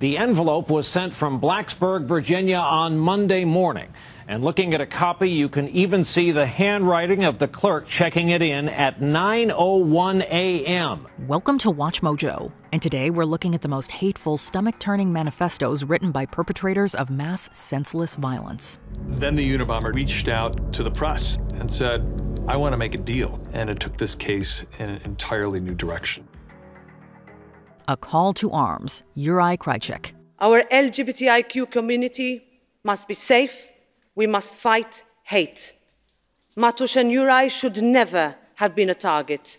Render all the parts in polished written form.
The envelope was sent from Blacksburg, Virginia on Monday morning. And looking at a copy, you can even see the handwriting of the clerk checking it in at 9:01 a.m. Welcome to WatchMojo. And today we're looking at the most hateful, stomach-turning manifestos written by perpetrators of mass, senseless violence. Then the Unabomber reached out to the press and said, I want to make a deal. And it took this case in an entirely new direction. A call to arms. Yuri Krychek. Our LGBTIQ community must be safe. We must fight hate. Matusz and Yuri should never have been a target.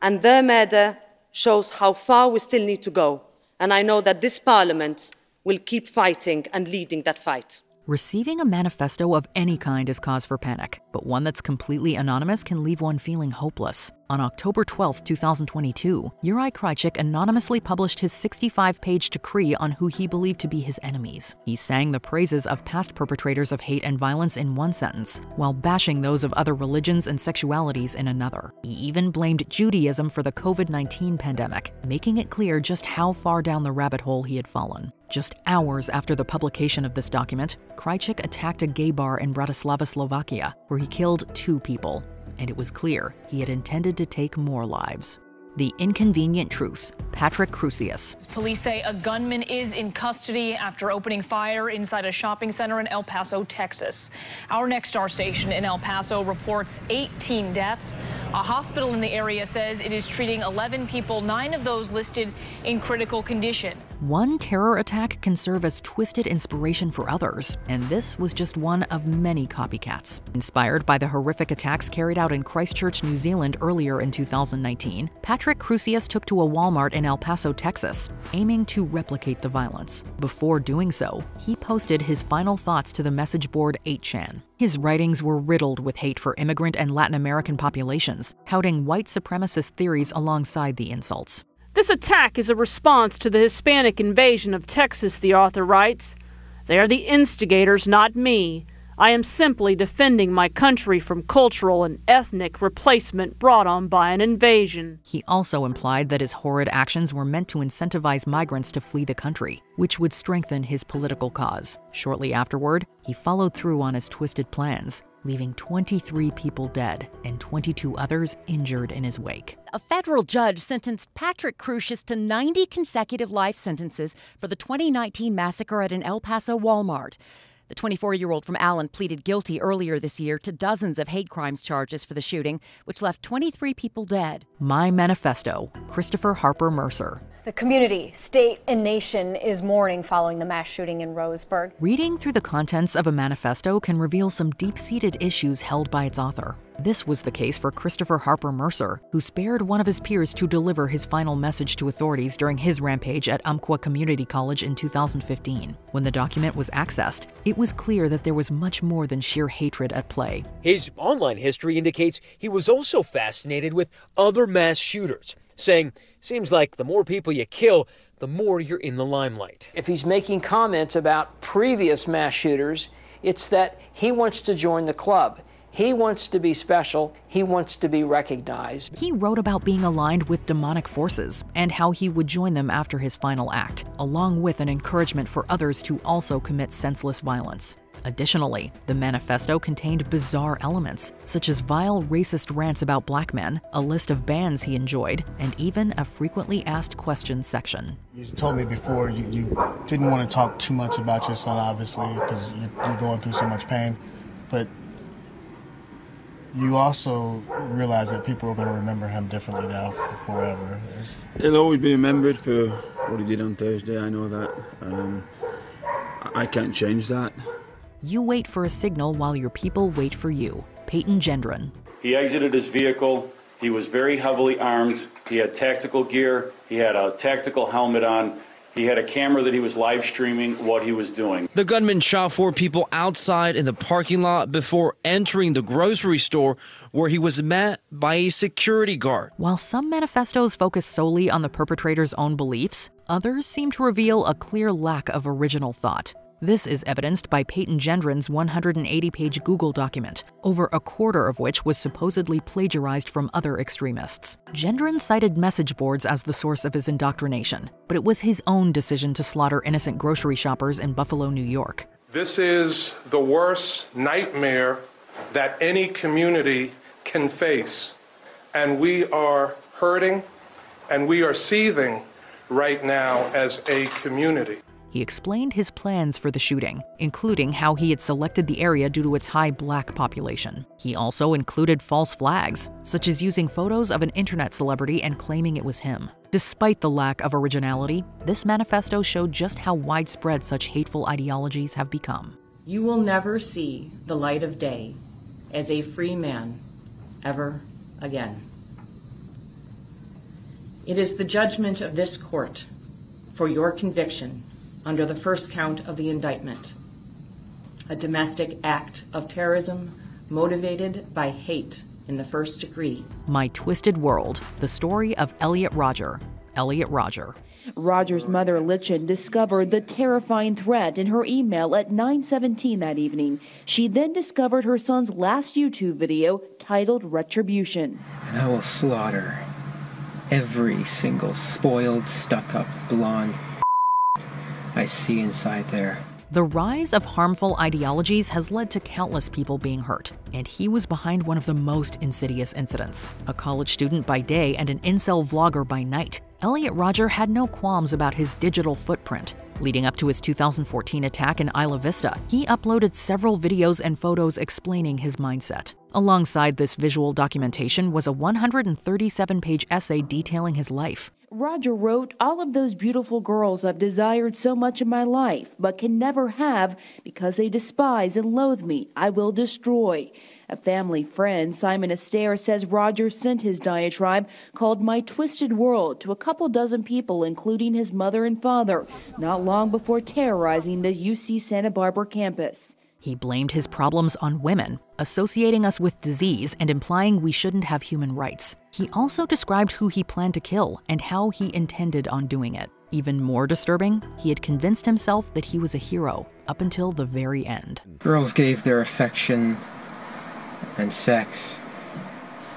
And their murder shows how far we still need to go. And I know that this Parliament will keep fighting and leading that fight. Receiving a manifesto of any kind is cause for panic, but one that's completely anonymous can leave one feeling hopeless. On October 12, 2022, Yuri Krychek anonymously published his 65-page decree on who he believed to be his enemies. He sang the praises of past perpetrators of hate and violence in one sentence, while bashing those of other religions and sexualities in another. He even blamed Judaism for the COVID-19 pandemic, making it clear just how far down the rabbit hole he had fallen. Just hours after the publication of this document, Krychek attacked a gay bar in Bratislava, Slovakia, where he killed 2 people. And it was clear he had intended to take more lives. The inconvenient truth. Patrick Crusius. Police say a gunman is in custody after opening fire inside a shopping center in El Paso, Texas. Our next star station in El Paso reports 18 deaths. A hospital in the area says it is treating 11 people, 9 of those listed in critical condition. One terror attack can serve as twisted inspiration for others, and this was just one of many copycats. Inspired by the horrific attacks carried out in Christchurch, New Zealand earlier in 2019, Patrick Crusius took to a Walmart in El Paso, Texas, aiming to replicate the violence. Before doing so, he posted his final thoughts to the message board 8chan. His writings were riddled with hate for immigrant and Latin American populations, touting white supremacist theories alongside the insults. This attack is a response to the Hispanic invasion of Texas, the author writes. They are the instigators, not me. I am simply defending my country from cultural and ethnic replacement brought on by an invasion. He also implied that his horrid actions were meant to incentivize migrants to flee the country, which would strengthen his political cause. Shortly afterward, he followed through on his twisted plans, leaving 23 people dead and 22 others injured in his wake. A federal judge sentenced Patrick Crusius to 90 consecutive life sentences for the 2019 massacre at an El Paso Walmart. The 24-year-old from Allen pleaded guilty earlier this year to dozens of hate crimes charges for the shooting, which left 23 people dead. My Manifesto, Christopher Harper Mercer. The community, state, and nation is mourning following the mass shooting in Roseburg. Reading through the contents of a manifesto can reveal some deep-seated issues held by its author. This was the case for Christopher Harper Mercer, who spared one of his peers to deliver his final message to authorities during his rampage at Umpqua Community College in 2015. When the document was accessed, it was clear that there was much more than sheer hatred at play. His online history indicates he was also fascinated with other mass shooters, saying, seems like the more people you kill, the more you're in the limelight. If he's making comments about previous mass shooters, it's that he wants to join the club. He wants to be special. He wants to be recognized. He wrote about being aligned with demonic forces and how he would join them after his final act, along with an encouragement for others to also commit senseless violence. Additionally, the manifesto contained bizarre elements, such as vile racist rants about black men, a list of bands he enjoyed, and even a frequently asked questions section. You told me before you didn't want to talk too much about your son, obviously, because you're going through so much pain, but you also realize that people are going to remember him differently now forever. He'll always be remembered for what he did on Thursday, I know that. I can't change that. You wait for a signal while your people wait for you. Peyton Gendron. He exited his vehicle. He was very heavily armed. He had tactical gear. He had a tactical helmet on. He had a camera that he was live streaming what he was doing. The gunman shot 4 people outside in the parking lot before entering the grocery store, where he was met by a security guard. While some manifestos focus solely on the perpetrator's own beliefs, others seem to reveal a clear lack of original thought. This is evidenced by Peyton Gendron's 180-page Google document, over a quarter of which was supposedly plagiarized from other extremists. Gendron cited message boards as the source of his indoctrination, but it was his own decision to slaughter innocent grocery shoppers in Buffalo, New York. This is the worst nightmare that any community can face, and we are hurting and we are seething right now as a community. He explained his plans for the shooting, including how he had selected the area due to its high black population. He also included false flags, such as using photos of an internet celebrity and claiming it was him. Despite the lack of originality, this manifesto showed just how widespread such hateful ideologies have become. You will never see the light of day as a free man ever again. It is the judgment of this court for your conviction under the first count of the indictment, a domestic act of terrorism motivated by hate in the first degree. My Twisted World, the story of Elliot Rodger. Elliot Rodger. Rodger's mother, Lichen, discovered the terrifying threat in her email at 9:17 that evening. She then discovered her son's last YouTube video titled Retribution. And I will slaughter every single spoiled, stuck-up, blonde I see inside there. The rise of harmful ideologies has led to countless people being hurt, and he was behind one of the most insidious incidents. A college student by day and an incel vlogger by night, Elliot Rodger had no qualms about his digital footprint. Leading up to his 2014 attack in Isla Vista, he uploaded several videos and photos explaining his mindset. Alongside this visual documentation was a 137-page essay detailing his life. Rodger wrote, "All of those beautiful girls I've desired so much in my life, but can never have because they despise and loathe me, I will destroy." A family friend, Simon Astaire, says Rodger sent his diatribe called My Twisted World to a couple dozen people, including his mother and father, not long before terrorizing the UC Santa Barbara campus. He blamed his problems on women, associating us with disease and implying we shouldn't have human rights. He also described who he planned to kill and how he intended on doing it. Even more disturbing, he had convinced himself that he was a hero up until the very end. Girls gave their affection and sex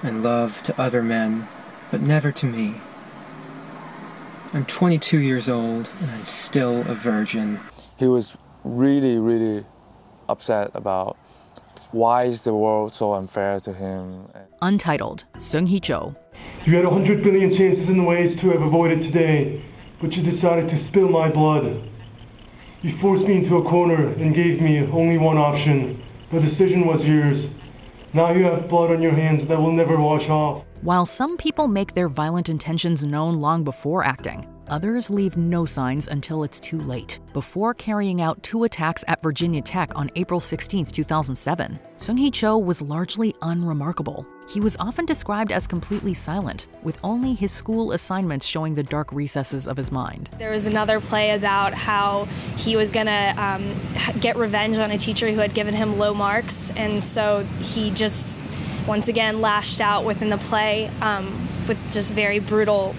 and love to other men, but never to me. I'm 22 years old and I'm still a virgin. He was really upset about why is the world so unfair to him. Untitled, Seung-Hee Cho. You had 100 billion chances and ways to have avoided today, but you decided to spill my blood. You forced me into a corner and gave me only one option. The decision was yours. Now you have blood on your hands that will never wash off. While some people make their violent intentions known long before acting, others leave no signs until it's too late. Before carrying out 2 attacks at Virginia Tech on April 16, 2007, Seung-Hee Cho was largely unremarkable. He was often described as completely silent, with only his school assignments showing the dark recesses of his mind. There was another play about how he was going to get revenge on a teacher who had given him low marks, and so he just once again lashed out within the play with just very brutal,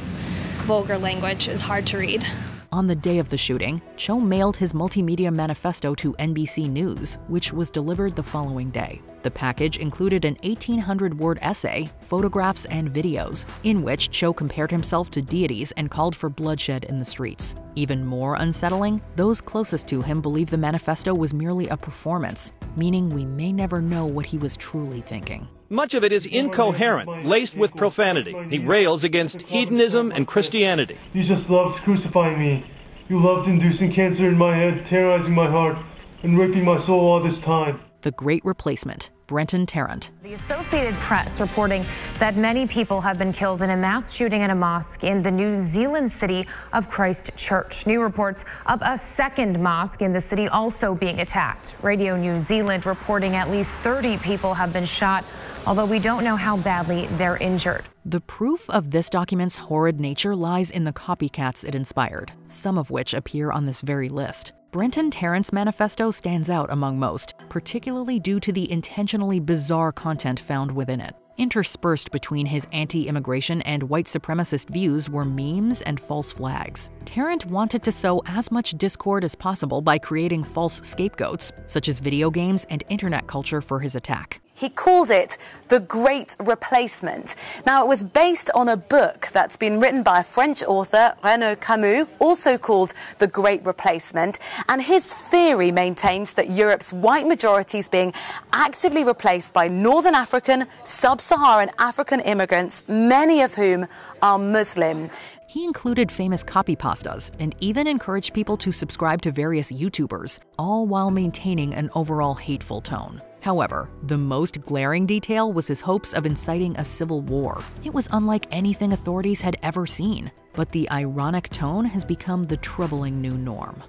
vulgar language. It was hard to read. On the day of the shooting, Cho mailed his multimedia manifesto to NBC News, which was delivered the following day. The package included an 1,800-word essay, photographs, and videos, in which Cho compared himself to deities and called for bloodshed in the streets. Even more unsettling, those closest to him believe the manifesto was merely a performance, meaning we may never know what he was truly thinking. Much of it is incoherent, laced with profanity. He rails against hedonism and Christianity. You just loved crucifying me. You loved inducing cancer in my head, terrorizing my heart, and raping my soul all this time. The Great Replacement, Brenton Tarrant. The Associated Press reporting that many people have been killed in a mass shooting at a mosque in the New Zealand city of Christchurch. New reports of a second mosque in the city also being attacked. Radio New Zealand reporting at least 30 people have been shot, although we don't know how badly they're injured. The proof of this document's horrid nature lies in the copycats it inspired, some of which appear on this very list. Brenton Tarrant's manifesto stands out among most, particularly due to the intentionally bizarre content found within it. Interspersed between his anti-immigration and white supremacist views were memes and false flags. Tarrant wanted to sow as much discord as possible by creating false scapegoats, such as video games and internet culture, for his attack. He called it The Great Replacement. Now, it was based on a book that's been written by a French author, René Camus, also called The Great Replacement, and his theory maintains that Europe's white majority is being actively replaced by Northern African, Sub-Saharan African immigrants, many of whom are Muslim. He included famous copypastas and even encouraged people to subscribe to various YouTubers, all while maintaining an overall hateful tone. However, the most glaring detail was his hopes of inciting a civil war. It was unlike anything authorities had ever seen, but the ironic tone has become the troubling new norm.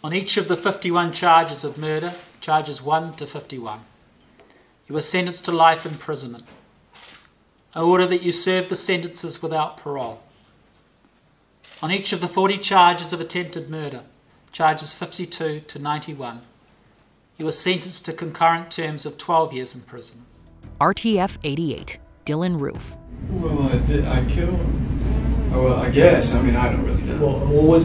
On each of the 51 charges of murder, charges 1 to 51, you were sentenced to life imprisonment. I order that you serve the sentences without parole. On each of the 40 charges of attempted murder, charges 52 to 91, you were sentenced to concurrent terms of 12 years in prison. RTF 88, Dylann Roof. Well, did I kill him? Oh, well, I guess. I mean, I don't really know. Well,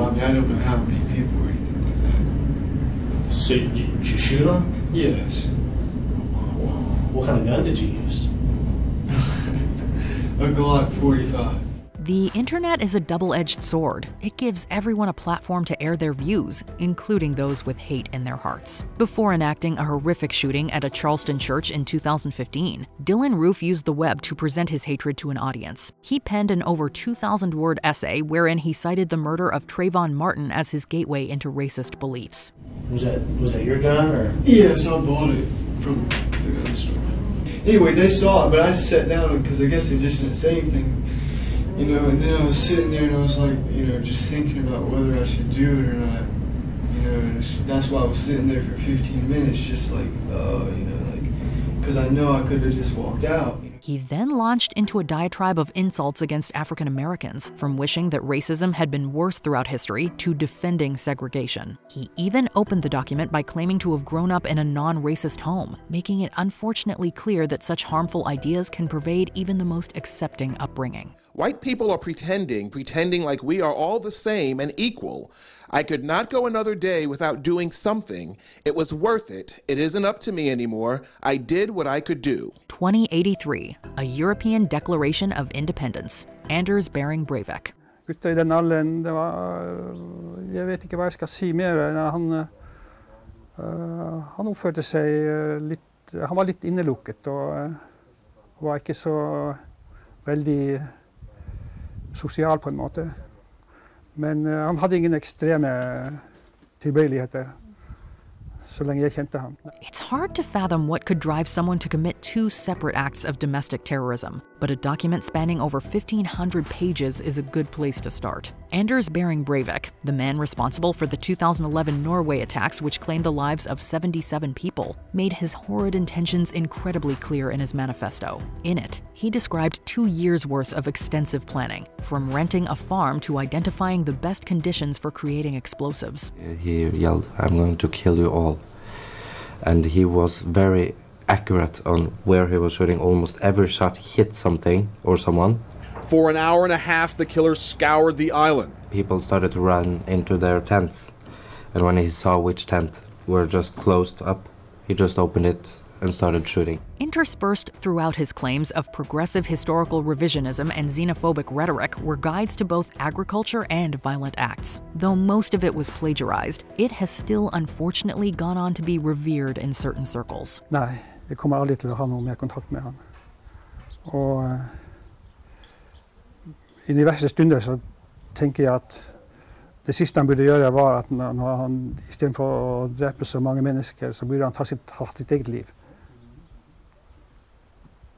I don't know how many people or anything like that. So did you shoot him? Yes. What kind of gun did you use? A Glock 45. The internet is a double-edged sword. It gives everyone a platform to air their views, including those with hate in their hearts. Before enacting a horrific shooting at a Charleston church in 2015, Dylann Roof used the web to present his hatred to an audience. He penned an over 2,000-word essay wherein he cited the murder of Trayvon Martin as his gateway into racist beliefs. Was that your gun, or? Yes, I bought it from the gun store. Anyway, they saw it, but I just sat down because I guess they just didn't say anything. You know, and then I was sitting there and I was like, you know, just thinking about whether I should do it or not. You know, and that's why I was sitting there for 15 minutes, just like, oh, you know, like, because I know I could have just walked out. He then launched into a diatribe of insults against African Americans, from wishing that racism had been worse throughout history to defending segregation. He even opened the document by claiming to have grown up in a non-racist home, making it unfortunately clear that such harmful ideas can pervade even the most accepting upbringing. White people are pretending like we are all the same and equal. I could not go another day without doing something. It was worth it. It isn't up to me anymore. I did what I could do. 2083, a European Declaration of Independence. Anders Behring Breivik. Gutter I den alderen, jeg vet ikke hva jeg skal si mer. Han oppførte seg litt, han var litt innelukket og var ikke så veldig sosial på en måte. Men han hadde ingen ekstreme tilbøyeligheter så lenge jeg kjente ham. It's hard to fathom what could drive someone to commit two separate acts of domestic terrorism, but a document spanning over 1,500 pages is a good place to start. Anders Behring Breivik, the man responsible for the 2011 Norway attacks which claimed the lives of 77 people, made his horrid intentions incredibly clear in his manifesto. In it, he described 2 years' worth of extensive planning, from renting a farm to identifying the best conditions for creating explosives. He yelled, "I'm going to kill you all." And he was very accurate on where he was shooting. Almost every shot hit something or someone. For an hour and a half, the killer scoured the island. People started to run into their tents. And when he saw which tent were just closed up, he just opened it and started shooting. Interspersed throughout his claims of progressive historical revisionism and xenophobic rhetoric were guides to both agriculture and violent acts. Though most of it was plagiarized, it has still unfortunately gone on to be revered in certain circles. Nei, jeg kommer aldri til å ha noe mer kontakt med han. Og i de verste stunder så tenker jeg at det siste han burde gjøre var at når han I stedet for å drepe så mange mennesker, så burde han ta sitt eget liv.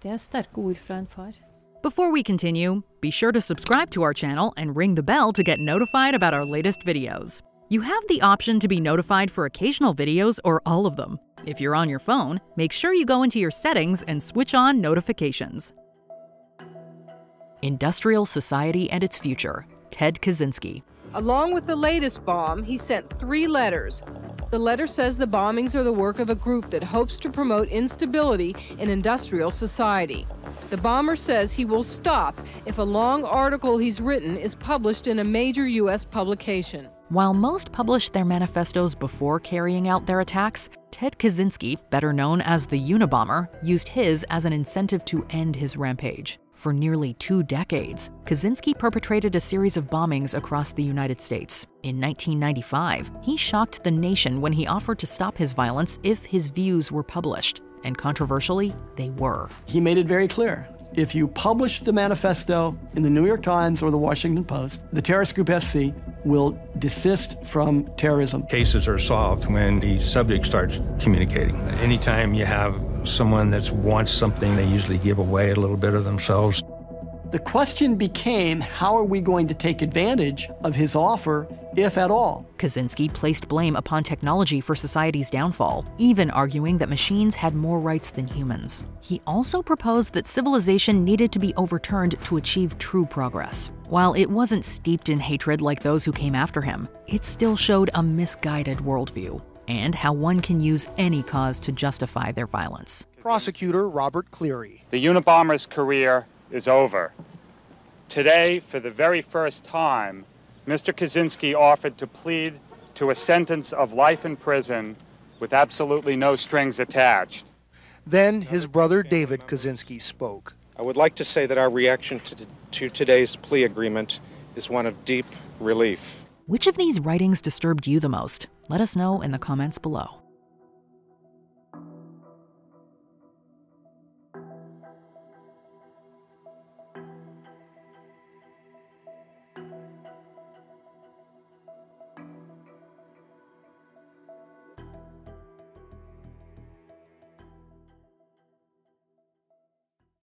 Det sterke ord fra en far. Before we continue, be sure to subscribe to our channel and ring the bell to get notified about our latest videos. You have the option to be notified for occasional videos or all of them. If you're on your phone, make sure you go into your settings and switch on notifications. Industrial Society and Its Future, Ted Kaczynski. Along with the latest bomb, he sent 3 letters, The letter says the bombings are the work of a group that hopes to promote instability in industrial society. The bomber says he will stop if a long article he's written is published in a major U.S. publication. While most published their manifestos before carrying out their attacks, Ted Kaczynski, better known as the Unabomber, used his as an incentive to end his rampage. For nearly 2 decades, Kaczynski perpetrated a series of bombings across the United States. In 1995, he shocked the nation when he offered to stop his violence if his views were published. And controversially, they were. He made it very clear. If you publish the manifesto in the New York Times or the Washington Post, the terrorist group FC will desist from terrorism. Cases are solved when the subject starts communicating. Anytime you have someone that wants something, they usually give away a little bit of themselves. The question became, how are we going to take advantage of his offer, if at all? Kaczynski placed blame upon technology for society's downfall, even arguing that machines had more rights than humans. He also proposed that civilization needed to be overturned to achieve true progress. While it wasn't steeped in hatred like those who came after him, it still showed a misguided worldview and how one can use any cause to justify their violence. Prosecutor Robert Cleary. The Unabomber's career is over. Today, for the very first time, Mr. Kaczynski offered to plead to a sentence of life in prison with absolutely no strings attached. Then his brother David Kaczynski spoke. I would like to say that our reaction to today's plea agreement is one of deep relief. Which of these writings disturbed you the most? Let us know in the comments below.